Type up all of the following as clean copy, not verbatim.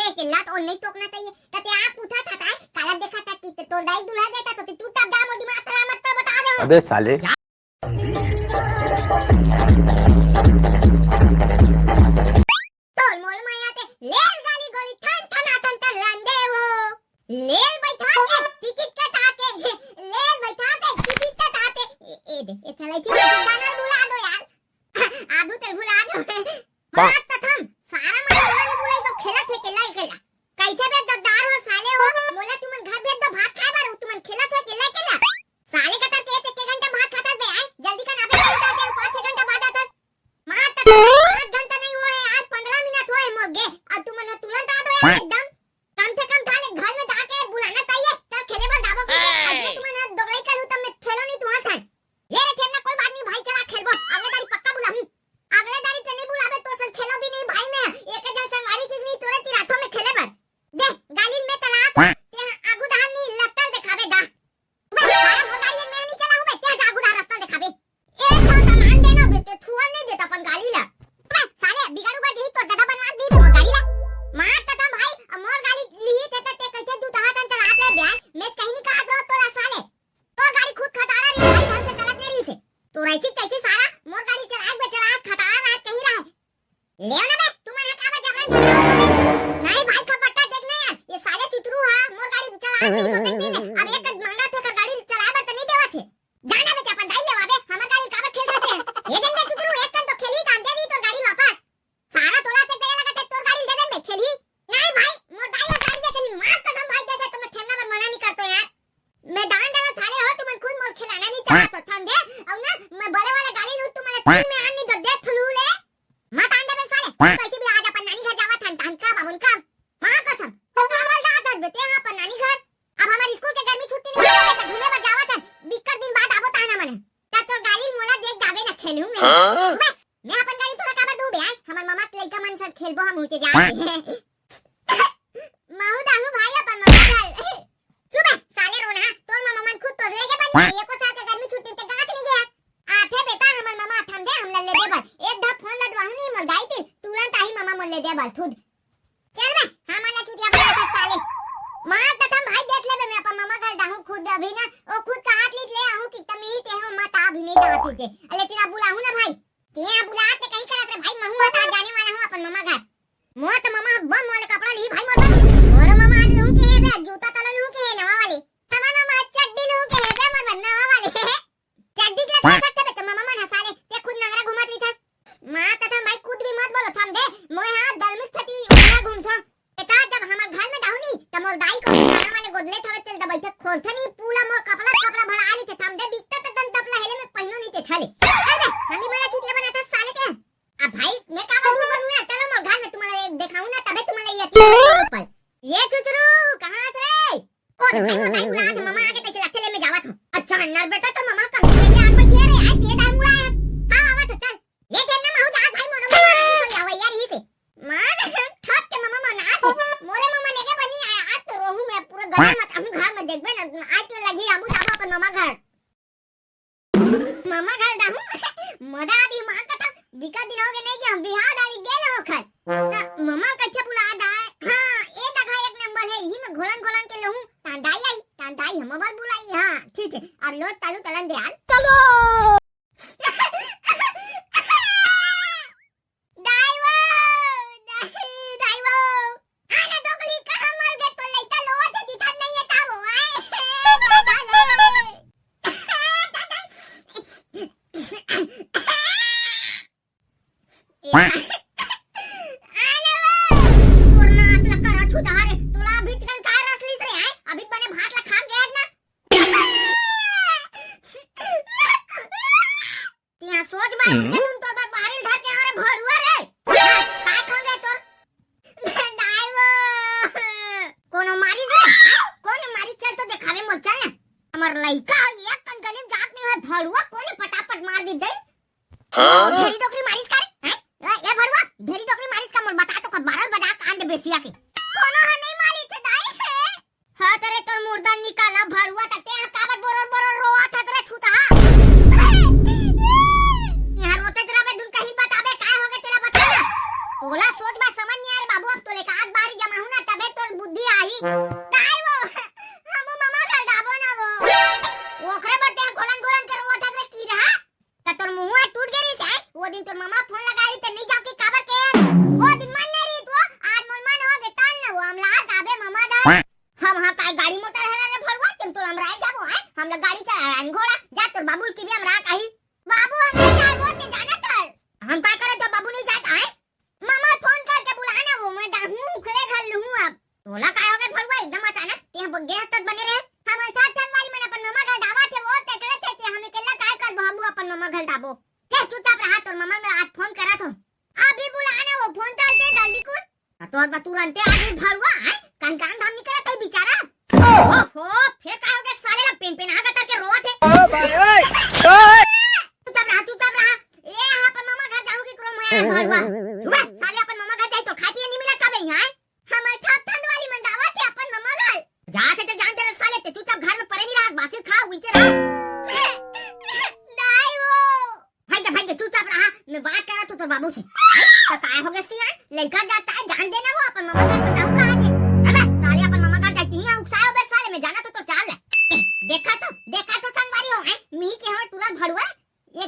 थे केला तो नहीं टोकना चाहिए तते आप पूछा था काय काला देखा था कि तो दाई दुल्हा देता तो तू तब जा मोदी मात्रा मत बता दे। अबे साले तोल मोल मायाते लेल गाली गोली ठन ठन आतन त लंदे वो लेल बैठा के टिकट कटा के लेल बैठा के टिकट कटा के ए दे ए थलाई थी गाना बुला दो यार आगू तल बुला दो बात तो थम सारा मारे ने बुलाई सब खेला थे केला केला कैसे बे दद्दार हो साले हो मोला तुमन घर भेज दो भात खाए बार तुमन खेला थे केला केला साले का के घंटा भात खाता बे आए जल्दी का ना बे 5-6 घंटा बाद आता मार तक 8 घंटा नहीं हुआ है आज 15 मिनट हुए मोगे और तुमन तुरंत आ दो यार एकदम कम से कम थाले घर में जाके बुलाना चाहिए तब खेले बार दाबो के अगले तुमन दोगलाई करू तब मैं खेलो नहीं तुहार था ये रे खेलना कोई बात नहीं भाई चला खेलबो अगले दारी पक्का बुला अगले दारी ते नहीं बुलावे तो सन खेलो भी नहीं भाई मैं एक जन संगवारी की नहीं तुरंत ही रातों में खेले बर दे गालिल में तला ते आगू दहान नहीं लत्तल दिखावे दा बे सारा मोटारी मेरे नहीं चला हूं बे ते आगू दहान रास्ता दिखावे एक तो सामान देना बेटे थुआ नहीं देता अपन गाली ला बे साले बिगाड़ू बा दी तो दादा बनवा दी मोर गाली ला मार तता भाई मोर गाली ली ते ते कैसे दू दहा तन चला ले बे मैं कहीं नहीं कहा दो तोरा साले तोर गाड़ी खुद खटाड़ा रे भाई ढंग से चलत नहीं रही से तो ऐसी कैसे सारा मोर गाड़ी चला बे चला खटाड़ा रहा कहीं रहा ले ना बे तुम्हारे का बा जबरन नहीं भाई खपट्टा देखना यार ये साले चुतरू हां मोर गाड़ी चला नहीं सो देखते ले अब एक मांगा थे का गाड़ी चला बे तो नहीं देवा थे जाना बे अपन दाई लेवा बे हमर गाड़ी का खेल रहे थे ये दिन में चुतरू एक तो खेली दान दे दी तो गाड़ी वापस सारा तोला से तेल लगा तोर गाड़ी दे दे मैं खेली नहीं भाई मोर दाई गाड़ी दे के मार कसम भाई दे दे तो मैं खेलना पर मना नहीं करतो यार मैं दान देना थाले हो तुम खुद मोर खिलाना नहीं चाहता तो थम दे अब ना मैं बड़े वाले गाली लूट तुम तीन में आन नहीं दो दे थलू ले मत आन दे बे साले कैसे भी आज अपन नानी घर जावा था धान का बाबन का मां कसम तो हमार जात बेटे हां अपन नानी घर अब हमारी स्कूल के गर्मी छुट्टी नहीं होता तो घूमे पर जावा था बिक्कर दिन बाद आबो ताना मने ता तो गाली मोला देख जावे ना खेलूं मैं मैं अपन गाली तोरा का दू बे हमर मामा के लइका मन सब खेलबो हम उठे जा माहू दाहू भाई अपन मामा घर सुबह साले रोना तोर मामा मन खुद तोर लेके बन एको साथ गर्मी छुट्टी ते गाछ नहीं गया आथे बेटा हमर मामा थम दे हम ले दे बल एक धा फोन लदवाहू नहीं मल गाई थे तुरंत आई मामा मोल ले दे बल खुद चल बे हमला चुतिया बता साले मां तथा भाई देख ले बे मैं अपन मामा घर दाहू खुद अभी ना ओ खुद का हाथ ले आहू कि तमी ते हम मत आ भी नहीं दाती थे अले तेरा बुलाहू ना भाई ते बुला के कहीं करत रे भाई महू हटा जाने वाला हूं अपन मामा घर मोर तो मामा बम वाले कपड़ा ली भाई मोर मामा आज लू के है बे जूता तला लू के है नवा वाले हमारा मामा चड्डी लू के है बे मोर नवा वाले चड्डी के लगा सकते बे तो मामा मन हंसा ले ते खुद नगरा घुमात रही था मां तथा भाई खुद भी मत बोलो थम दे मोय हां दलमित थती उड़ा घूमथा एता जब हमर घर में दाहू नहीं त मोर दाई को खाना वाले गोदले थवे चल द बैठे खोलथे नहीं पूरा मोर कपड़ा भरा आली थे थम दे बिकता त दन तपला हेले में पहिनो नहीं थे थाले अरे हमी मेरा चुतिया बनाता साले के अब भाई मैं का दूर बनूं चलो मोर घर में तुम्हारे दिखाऊं ना तबे तुम्हारे पर ये चुचरू कहां थे और भाई मोर दाई बुला थे मामा आके तैसे लखले में जावा था अच्छा नर बेटा तो मामा कम से आग बैठे रे आज ते दाई मुड़ा है हां आवा तो चल ये कहना महू जा भाई मोर जावा यार ही से मां ठक के मामा ना थे मोरे मामा लेके बनी आया आज तो रहूं मैं पूरा गला मत हम घर में देखबे ना आज तो लगी आबू जाबो अपन मामा घर दाहू मदा दी मां का बिका दिन हो गए नहीं कि हम बिहार डाली गेल हो खर मामा कैसे बुला दा हां ए दगा एक नंबर है यही में घोलन के लहू तांडाई हम बार बुलाई हां ठीक है अब लो तालू तलन दे यार चलो दाईवो आने दोगली कहां मर गए तो लइका लोवा से दिखत नहीं है तावो आए लइका एक कंगलीम जात नहीं है भड़ुआ कोने फटाफट मार दी दई ढेरी डोकरी मारिस करे हैं ए भड़ुआ ढेरी डोकरी मारिस का मोर बता तो का 12 बजा कांड बेसिया के कोनो है नहीं मारी थे दाई है हां तेरे तोर मुर्दा निकाला भड़ुआ तते काबत बोरर रोआ था तेरे छूता यहां रोते तेरा बे दुन कहीं बताबे काय हो गए तेरा बता ना तोला सोच बा समझ नहीं आ रे बाबू अब तो लेका आज बारी जमा हूं ना काय वो हम मामा का डाबो ना वो ओखरे बटे गोलन गोलन कर वो था की रहा त तोर मुंह टूट गई से वो दिन तोर मामा फोन लगाई त नहीं जाके काबर के वो दिन मन नहीं रही तो आज मन मन हो गए ताल ना वो हमला दाबे मामा दा हम हां काय गाड़ी मोटर है रे भरवा तुम तो हमरा जाबो है हम लोग गाड़ी चला घोड़ा जा तोर बाबू की भी हमरा कही बाबू हम जा वो ते जाना कर हम का करे तो बाबू नहीं जाता है मामा फोन करके बुलाना वो मैं दाहू खले घर लूं अब तोला काय हो गए भरवा एकदम अचानक ते गैस तक बने रहे हम साथ चल वाली मैंने अपन मामा घर डाबा थे वो तकड़े थे ते हमें केला काय कर बाबू अपन मामा घर डाबो के चुपचाप रहा तोर मामा ने आज फोन करा था अभी बुलाना वो फोन चलते जल्दी कुन तोर बा तुरंत आगे भरवा है कान कान धाम निकला तो बेचारा ओहो फिर काय हो गए साले ला पेन पेन आगा करके रोवा थे ओ भाई ओए चुपचाप रहा ए हां अपन मामा घर जाऊ की क्रम है भरवा सुबह साले अपन मामा घर जाई तो खाई पिए नहीं मिला कबे यहां हमर ठप ठंड वाली मंदावा थे अपन मामा घर जाते तो जानते रे साले ते चुपचाप घर में पड़े नहीं रहा बासी खा उइते रहा दाई वो भाई चुपचाप रहा मैं बात कर रहा तो बाबू से तो काय हो गया सियान लड़का जाता है जान देना वो अपन मामा घर तो जाऊ कहां थे अबे साले अपन मामा घर जाती है उकसाओ बे साले में जाना तो चाल देखा तो संगवारी हो मी के हो तुला भड़वा ये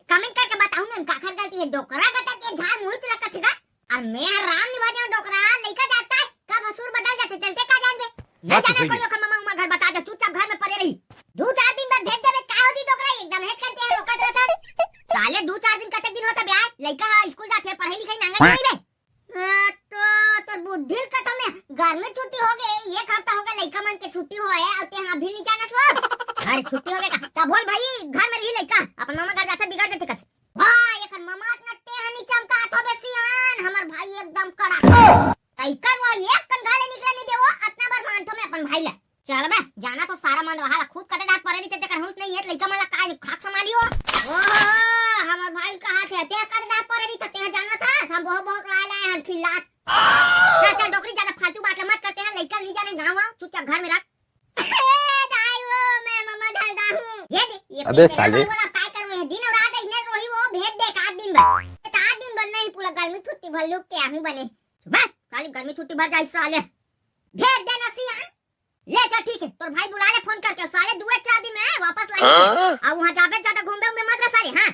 कमेंट करके बताऊं ना काखर गलती है डोकरा गता के झाड़ मुंह चला कचगा और मैं राम निभा जाऊं डोकरा लड़का जाता है कब हसूर बदल जाते चलते का जान बे न जाने कोई लोग मामा घर बता दे चुपचाप घर में पड़े रही 2-4 दिन बाद भेज देबे का होती डोकरा एकदम हेट करते हैं लोग रहता साले 2-4 दिन कते दिन होता बे लड़का स्कूल जाते पढ़ाई लिखाई नांगा नहीं बे तो बुद्धि का तुम्हें घर में छुट्टी हो गई एक हफ्ता हो गया लड़का मन के छुट्टी होए और ते हां भी नहीं जाना सो अरे छुट्टी हो गया तब बोल भाई घर में रही लड़का अपन मामा घर जाता बिगाड़ देते कछ वाह ये खन मामा इतना तेहनी चमका तो बेसियान हमर भाई एकदम कड़ा तैकर वो एक कन घाले निकले नहीं देवो इतना बार मान तो मैं अपन भाई ला चल बे जाना तो सारा मन वहां खुद कटे डाक परे नहीं ते कर हुस नहीं है लड़का मला काय खाक संभालियो ओहो हमर भाई कहां थे ते कर डाक परे नहीं ते जाना था हम बहुत लाए हम खिलात चल डोकरी ज्यादा फालतू बात मत करते हैं लड़का नहीं जाने गांव चुपचाप घर में रख ये अबे साले काय करवे है दिन और रात इने रोही वो भेज दे 8 दिन भर नहीं पूरा गर्मी छुट्टी भर लोग क्या ही बने सुबह खाली गर्मी छुट्टी भर जाए साले भेज देना सियान ले जा ठीक है तोर भाई बुला ले फोन करके साले 2-4 दिन में वापस ला और वहां जाबे ज्यादा घूमबे में मत साले हां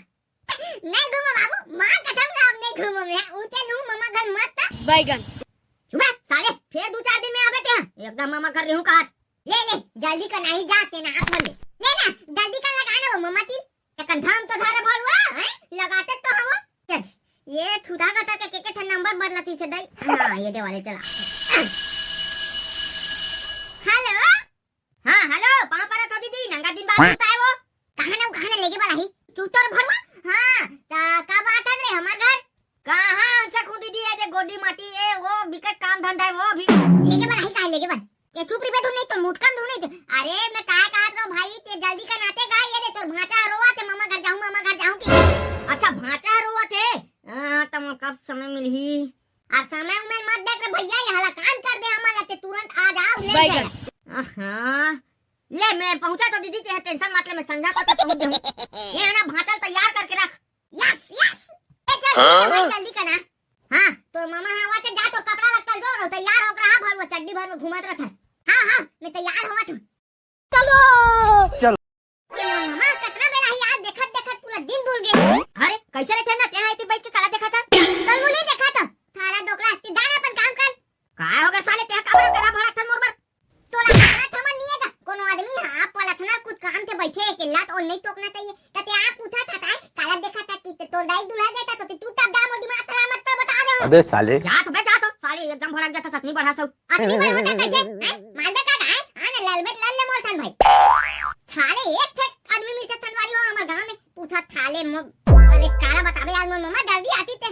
नहीं घूमो बाबू मां कसम का अब नहीं घूमो मैं उते नु मामा घर मत बैगन सुबह साले फिर 2-4 दिन में आबे ते एकदम मामा घर रहूं का ले जल्दी का नहीं जाते ना हाथ में ले ना जल्दी का लगाना वो मम्मा ती कंधाम तो धारा भरवा हैं लगाते तो हम चल ये थुदा का के नंबर बदलती से दई हां ये दे वाले चला हेलो हां हेलो पापा पर था दीदी नंगा दिन बाद होता है वो कहां लेके वाला ही चूतर भरवा हां कब आता रे हमार घर कहां से खुद दीदी है गोडी माटी है वो विकट काम धंधा है वो भी लेके वाला ही काहे लेके वाला ये चुप रे तू नहीं तो मुटकम दू नहीं अरे मैं काय कहत रहो भाई ते जल्दी का नाते गा ये दे तोर भांचा रोवा ते मामा घर जाऊं की अच्छा भांचा रोवा थे तुम कब समय मिलही आ समय में मत देख रे भैया ये हला कान कर दे हमारा ते तुरंत आ जाओ ले जा हां ले मैं पहुंचा तो दीदी ते टेंशन मत ले मैं संजा को पहुंच जाऊं ये ना भांचा तैयार करके रख यस ए चल भाई जल्दी करना हां तो मामा आवा ते जा तो कपड़ा लत्ता जोड़ तैयार हो रहा भर वो चड्डी भर में घुमत रहता हां मैं तैयार हुआ था चलो मामा कितना बेला ही आज देखत पूरा दिन भूल गए अरे कैसे रहते ना ते आती बैठ के काला देखा था कल बोले देखा था थारा दोकरा ते जाने अपन काम कर काय होगा साले ते कपड़ा तेरा भड़ा था मोर पर तोला कितना थमन नहीं है कोनो आदमी हां पलथना कुछ काम के बैठे के लात और नहीं टोकना चाहिए ते आप पूछा था काला देखा था कि तो दाई दुल्हा देता तो तू तब दाम और दिमाग तेरा मत बता दे अबे साले जा तो साले एकदम भड़क जाता सतनी बढ़ा सब अपनी बढ़ होता कैसे मालदा का गाय आने ललबेट लल्ले मोलथन भाई थाले एक थे आदमी मिलते तनवारी हो हमारे गांव में पूछा थाले अरे काला बतावे यार मम्मा जल्दी आती थे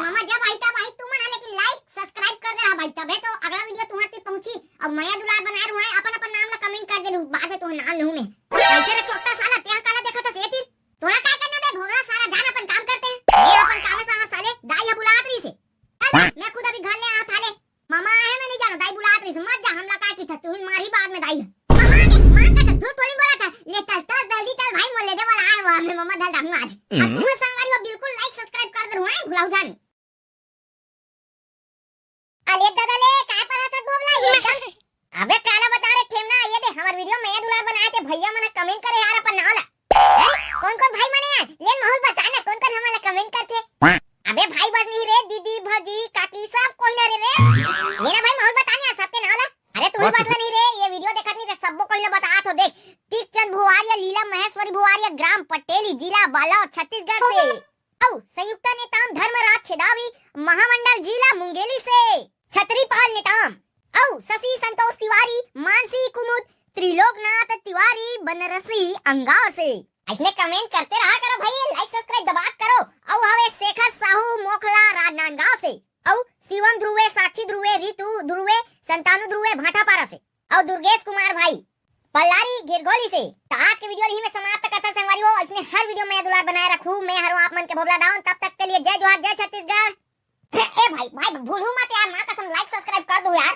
मम्मा जब आई तब आई तू मना लेकिन लाइक सब्सक्राइब कर देना भाई तबे तो अगला वीडियो तुम्हारे तक पहुंची अब मैं दुलार बना रहा हूं अपन नाम ला कमेंट कर दे बाद में तो नाम लूं मैं कैसे रे छोटा साला ते काला देखा था सेती तोरा काय करना बे भोला सारा जान अपन काम करते हैं ये अपन काम में साले दाई बुलात रही से मैं खुद अभी घर ले आ थाले मामा है मैं नहीं जानो दाई बुलात रही से मत जा हमला काय की था तू मारी बाद में दाई मां का तो झूठ थोड़ी बोला था ले चल जल्दी चल भाई मोले दे वाला आया हुआ मैं मम्मा डाल दूंगा आज अब तुम्हें संगवारी हो बिल्कुल लाइक सब्सक्राइब कर दे हुआ भुलाऊ जान अले दादा ले काय पड़ा था बोला ये भैया मने कमेंट करे यार अपन नाम ला। कौन कौन भाई मने यार ले माहौल बता ना कौन कौन हमला कमेंट करते। अबे भाई बस नहीं रे दीदी भौजी काकी सब कोई ना रे ये ना भाई माहौल बताने यार सबके नाम ला। अरे तू ही बतला नहीं रे ये वीडियो देखत नहीं रे सबको कोई ना बता तो देख टीकचंद भुवारिया लीला महेश्वरी भुवारिया ग्राम पटेली जिला बालाव छत्तीसगढ़ से। औ संयुक्त नेताम धर्मराज छेदावी महामंडल जिला मुंगेली से। छतरीपाल नेताम औ शशि संतोष तिवारी मानसी कुमुद त्रिलोकनाथ तिवारी बनरसी अंगाव से। इसने कमेंट करते रहा करो भाई लाइक सब्सक्राइब दबा करो। औ हवे शेखर साहू मोखला राजनांदगांव से। औ शिवम ध्रुवे साक्षी ध्रुवे रितु ध्रुवे संतानु ध्रुवे भाटापारा से। और दुर्गेश कुमार भाई पल्लारी गिरगोली से। तो आज के वीडियो यही में समाप्त करता संगवारी हो। इसने हर वीडियो में दुलार बनाए रखूं मैं हर आप मन के भोगला डाउन। तब तक के लिए जय जोहार जय छत्तीसगढ़। ए भाई भाई भूलू मत यार मां कसम लाइक सब्सक्राइब कर दो यार।